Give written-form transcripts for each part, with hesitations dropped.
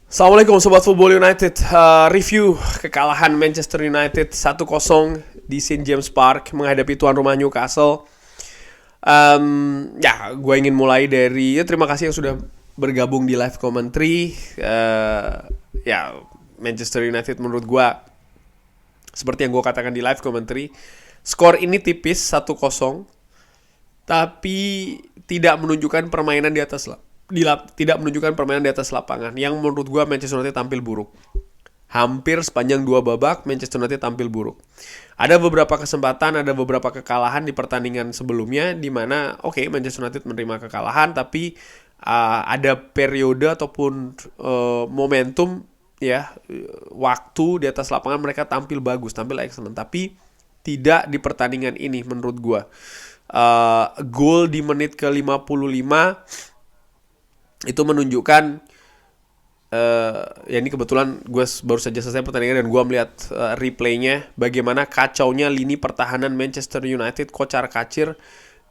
Assalamualaikum Sobat Football United. Review kekalahan Manchester United 1-0 di St. James Park menghadapi tuan rumah Newcastle. Gue ingin mulai dari terima kasih yang sudah bergabung di live commentary. Manchester United menurut gue seperti yang gue katakan di live commentary, skor ini tipis 1-0, tapi tidak menunjukkan permainan di atas lapangan yang menurut gue Manchester United tampil buruk. Hampir sepanjang 2 babak Manchester United tampil buruk. Ada beberapa kesempatan, ada beberapa kekalahan di pertandingan sebelumnya di mana Manchester United menerima kekalahan, tapi ada periode ataupun momentum waktu di atas lapangan mereka tampil bagus, tampil excellent, tapi tidak di pertandingan ini menurut gue. Gol di menit ke 55 itu menunjukkan ini kebetulan gue baru saja selesai pertandingan dan gue melihat replaynya, bagaimana kacaunya lini pertahanan Manchester United kocar-kacir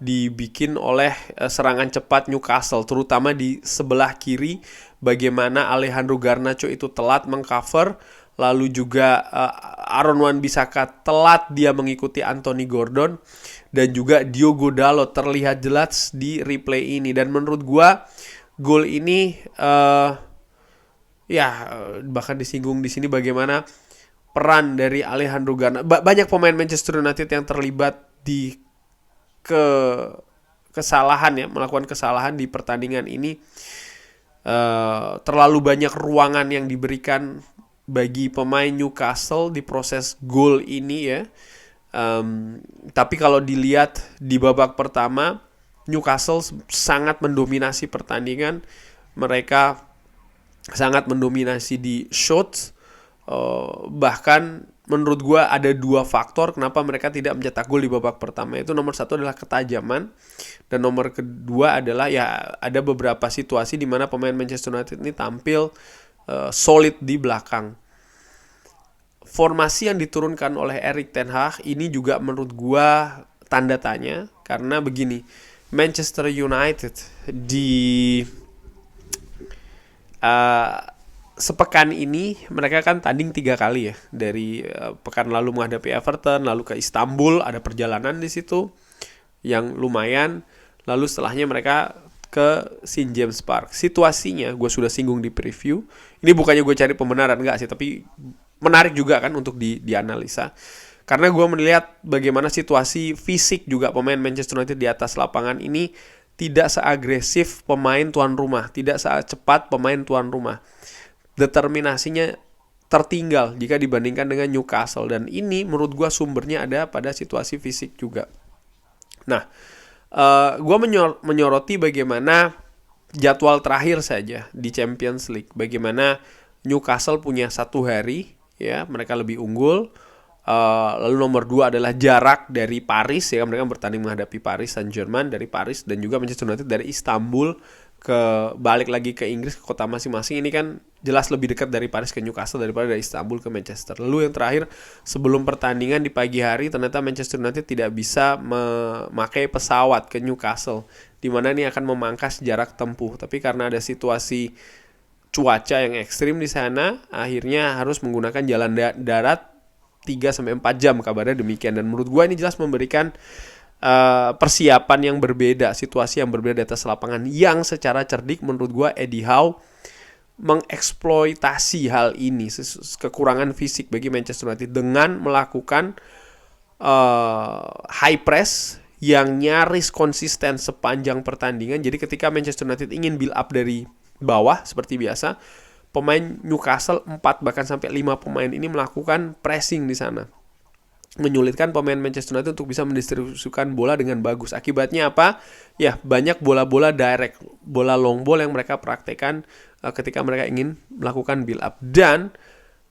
dibikin oleh serangan cepat Newcastle, terutama di sebelah kiri, bagaimana Alejandro Garnacho itu telat mengcover, lalu juga Aaron Wan-Bissaka telat dia mengikuti Anthony Gordon, dan juga Diogo Dalot terlihat jelas di replay ini. Dan menurut gue gol ini bahkan disinggung di sini bagaimana peran dari Alejandro Garnacho. Banyak pemain Manchester United yang terlibat di kesalahan, melakukan kesalahan di pertandingan ini. Terlalu banyak ruangan yang diberikan bagi pemain Newcastle di proses gol ini tapi kalau dilihat di babak pertama, Newcastle sangat mendominasi pertandingan. Mereka sangat mendominasi di shots. Bahkan menurut gue ada 2 faktor kenapa mereka tidak mencetak gol di babak pertama. Itu nomor 1 adalah ketajaman, dan nomor kedua adalah ada beberapa situasi di mana pemain Manchester United ini tampil solid di belakang. Formasi yang diturunkan oleh Erik ten Hag ini juga menurut gue tanda tanya, karena begini, Manchester United di sepekan ini mereka kan tanding 3 kali dari pekan lalu menghadapi Everton, lalu ke Istanbul, ada perjalanan di situ yang lumayan, lalu setelahnya mereka ke St. James Park. Situasinya gue sudah singgung di preview. Ini bukannya gue cari pembenaran, enggak sih, tapi menarik juga kan untuk dianalisa. Karena gue melihat bagaimana situasi fisik juga pemain Manchester United di atas lapangan ini tidak seagresif pemain tuan rumah, tidak secepat pemain tuan rumah. Determinasinya tertinggal jika dibandingkan dengan Newcastle, dan ini menurut gue sumbernya ada pada situasi fisik juga. Nah, gue menyoroti bagaimana jadwal terakhir saja di Champions League, bagaimana Newcastle punya 1 hari, mereka lebih unggul. Lalu nomor 2 adalah jarak dari Paris, mereka bertanding menghadapi Paris Saint-Germain dari Paris, dan juga Manchester United dari Istanbul balik lagi ke Inggris, ke kota masing-masing. Ini kan jelas lebih dekat dari Paris ke Newcastle daripada dari Istanbul ke Manchester. Lalu yang terakhir, sebelum pertandingan di pagi hari, ternyata Manchester United tidak bisa memakai pesawat ke Newcastle, di mana ini akan memangkas jarak tempuh. Tapi karena ada situasi cuaca yang ekstrim di sana, akhirnya harus menggunakan jalan darat 3-4 jam, kabarnya demikian. Dan menurut gue ini jelas memberikan persiapan yang berbeda, situasi yang berbeda di atas lapangan, yang secara cerdik menurut gue Eddie Howe mengeksploitasi hal ini, kekurangan fisik bagi Manchester United, dengan melakukan high press yang nyaris konsisten sepanjang pertandingan. Jadi ketika Manchester United ingin build up dari bawah seperti biasa, pemain Newcastle 4 bahkan sampai 5 pemain ini melakukan pressing di sana, menyulitkan pemain Manchester United untuk bisa mendistribusikan bola dengan bagus. Akibatnya apa? Banyak bola-bola direct, bola long ball yang mereka praktekkan ketika mereka ingin melakukan build up. Dan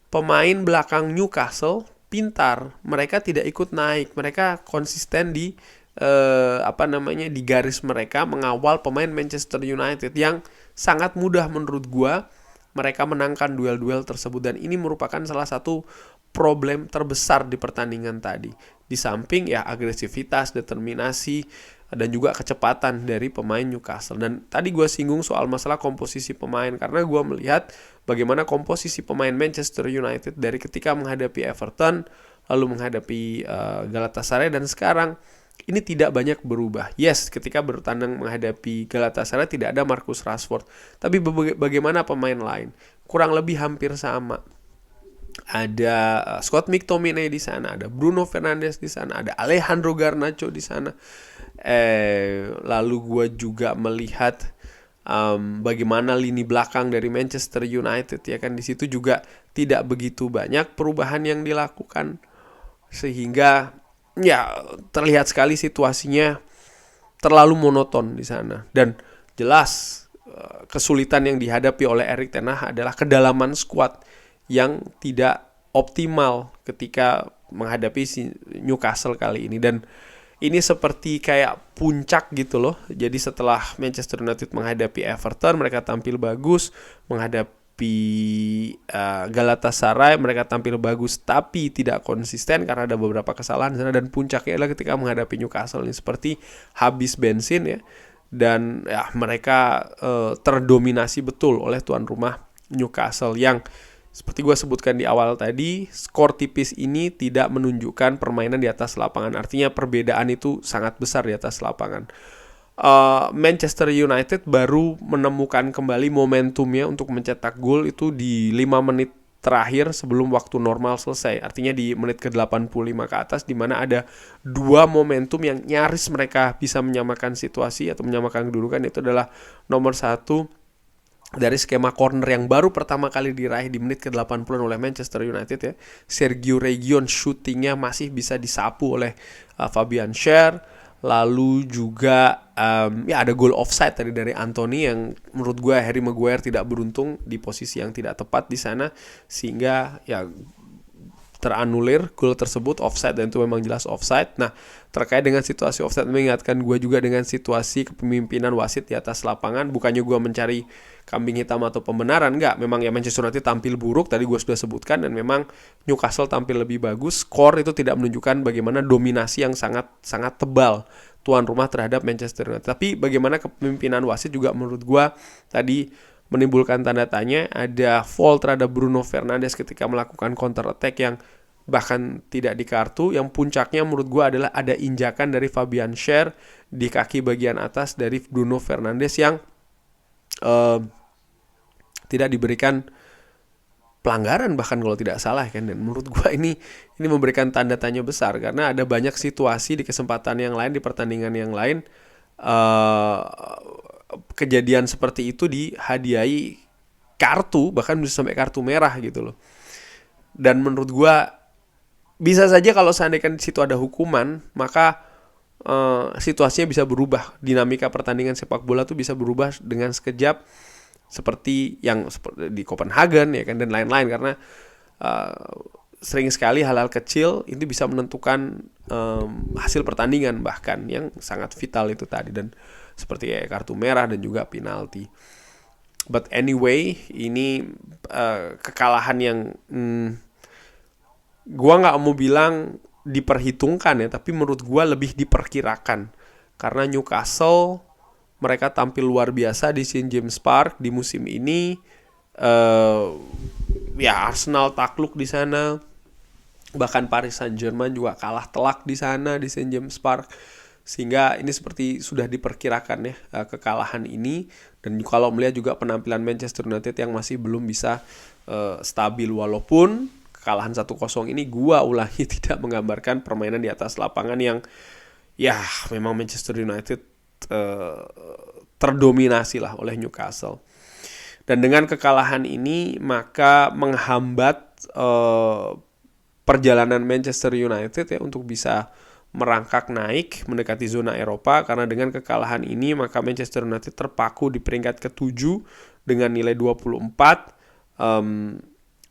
pemain belakang Newcastle pintar, mereka tidak ikut naik, mereka konsisten di di garis mereka mengawal pemain Manchester United, yang sangat mudah menurut gua mereka menangkan duel-duel tersebut. Dan ini merupakan salah satu problem terbesar di pertandingan tadi. Di samping ya agresivitas, determinasi, dan juga kecepatan dari pemain Newcastle. Dan tadi gue singgung soal masalah komposisi pemain, karena gue melihat bagaimana komposisi pemain Manchester United dari ketika menghadapi Everton, lalu menghadapi Galatasaray, dan sekarang ini tidak banyak berubah. Yes, ketika bertandang menghadapi Galatasaray tidak ada Marcus Rashford, tapi bagaimana pemain lain? Kurang lebih hampir sama. Ada Scott McTominay di sana, ada Bruno Fernandes di sana, ada Alejandro Garnacho di sana. Lalu gue juga melihat bagaimana lini belakang dari Manchester United, ya kan, di situ juga tidak begitu banyak perubahan yang dilakukan, sehingga ya terlihat sekali situasinya terlalu monoton di sana. Dan jelas kesulitan yang dihadapi oleh Erik ten Hag adalah kedalaman skuad yang tidak optimal ketika menghadapi si Newcastle kali ini. Dan ini seperti kayak puncak gitu loh. Jadi setelah Manchester United menghadapi Everton, mereka tampil bagus. Menghadapi Galatasaray, mereka tampil bagus tapi tidak konsisten karena ada beberapa kesalahan di sana. Dan puncaknya adalah ketika menghadapi Newcastle ini seperti habis bensin ya. Dan ya mereka terdominasi betul oleh tuan rumah Newcastle yang seperti gue sebutkan di awal tadi, skor tipis ini tidak menunjukkan permainan di atas lapangan. Artinya perbedaan itu sangat besar di atas lapangan. Manchester United baru menemukan kembali momentumnya untuk mencetak gol itu di 5 menit terakhir sebelum waktu normal selesai. Artinya di menit ke-85 ke atas, di mana ada 2 momentum yang nyaris mereka bisa menyamakan situasi atau menyamakan kedudukan. Itu adalah nomor 1 dari skema corner yang baru pertama kali diraih di menit ke-80 oleh Manchester United ya. Sergio Reguilon shootingnya masih bisa disapu oleh Fabian Schär. Lalu juga ya ada gol offside tadi dari Anthony yang menurut gue Harry Maguire tidak beruntung di posisi yang tidak tepat di sana, sehingga ya teranulir gol tersebut offside, dan itu memang jelas offside. Nah, terkait dengan situasi offside mengingatkan gue juga dengan situasi kepemimpinan wasit di atas lapangan. Bukannya gue mencari kambing hitam atau pembenaran, enggak. Memang ya Manchester United tampil buruk, tadi gue sudah sebutkan, dan memang Newcastle tampil lebih bagus. Skor itu tidak menunjukkan bagaimana dominasi yang sangat tebal tuan rumah terhadap Manchester United. Tapi bagaimana kepemimpinan wasit juga menurut gue tadi menimbulkan tanda tanya. Ada foul terhadap Bruno Fernandes ketika melakukan counter attack yang bahkan tidak dikartu. Yang puncaknya menurut gue adalah ada injakan dari Fabian Schär di kaki bagian atas dari Bruno Fernandes yang tidak diberikan pelanggaran bahkan kalau tidak salah kan. Dan menurut gue ini memberikan tanda tanya besar, karena ada banyak situasi di kesempatan yang lain, di pertandingan yang lain, kejadian seperti itu dihadiahi kartu, bahkan bisa sampai kartu merah gitu loh. Dan menurut gue bisa saja kalau seandainya di situ ada hukuman, maka situasinya bisa berubah. Dinamika pertandingan sepak bola tuh bisa berubah dengan sekejap, seperti yang di Copenhagen ya kan, dan lain-lain. Karena sering sekali hal-hal kecil itu bisa menentukan hasil pertandingan bahkan yang sangat vital itu tadi, dan seperti kartu merah dan juga penalti. But anyway, ini kekalahan yang gua nggak mau bilang diperhitungkan ya, tapi menurut gua lebih diperkirakan, karena Newcastle mereka tampil luar biasa di St. James Park di musim ini. Ya Arsenal takluk di sana, bahkan Paris Saint-Germain juga kalah telak di sana di St. James Park, sehingga ini seperti sudah diperkirakan ya kekalahan ini. Dan kalau melihat juga penampilan Manchester United yang masih belum bisa stabil, walaupun kekalahan 1-0 ini gua ulangi tidak menggambarkan permainan di atas lapangan yang ya memang Manchester United terdominasi lah oleh Newcastle. Dan dengan kekalahan ini maka menghambat perjalanan Manchester United ya untuk bisa merangkak naik mendekati zona Eropa. Karena dengan kekalahan ini maka Manchester United terpaku di peringkat ke-7 dengan nilai 24.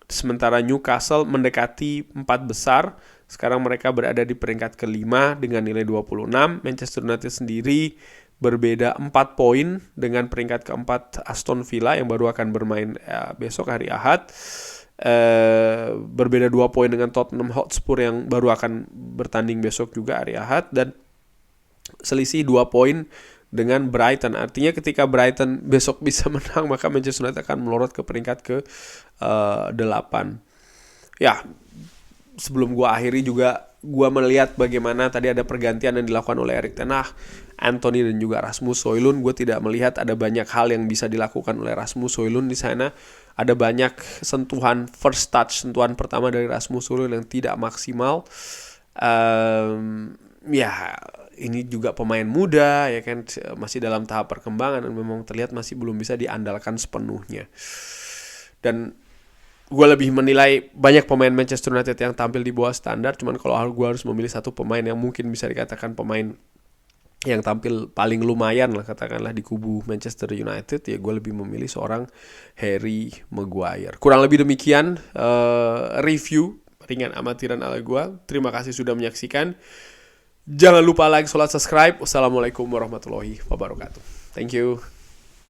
Sementara Newcastle mendekati 4 besar. Sekarang mereka berada di peringkat ke-5 dengan nilai 26. Manchester United sendiri berbeda 4 poin dengan peringkat ke-4 Aston Villa yang baru akan bermain besok hari Ahad. berbeda 2 poin dengan Tottenham Hotspur yang baru akan bertanding besok juga hari Ahad, dan selisih 2 poin dengan Brighton. Artinya ketika Brighton besok bisa menang, maka Manchester United akan melorot ke peringkat ke 8. Ya, sebelum gua akhiri juga, gua melihat bagaimana tadi ada pergantian yang dilakukan oleh Erik ten Hag, Anthony dan juga Rasmus Højlund. Gue tidak melihat ada banyak hal yang bisa dilakukan oleh Rasmus Højlund di sana. Ada banyak sentuhan first touch, sentuhan pertama dari Rasmus Højlund yang tidak maksimal. Ya, ini juga pemain muda ya kan, masih dalam tahap perkembangan dan memang terlihat masih belum bisa diandalkan sepenuhnya. Dan gue lebih menilai banyak pemain Manchester United yang tampil di bawah standar. Cuman kalau gue harus memilih satu pemain yang mungkin bisa dikatakan pemain yang tampil paling lumayan lah, katakanlah di kubu Manchester United, ya gue lebih memilih seorang Harry Maguire. Kurang lebih demikian review ringan amatiran ala gue. Terima kasih sudah menyaksikan. Jangan lupa like, subscribe. Wassalamualaikum warahmatullahi wabarakatuh. Thank you.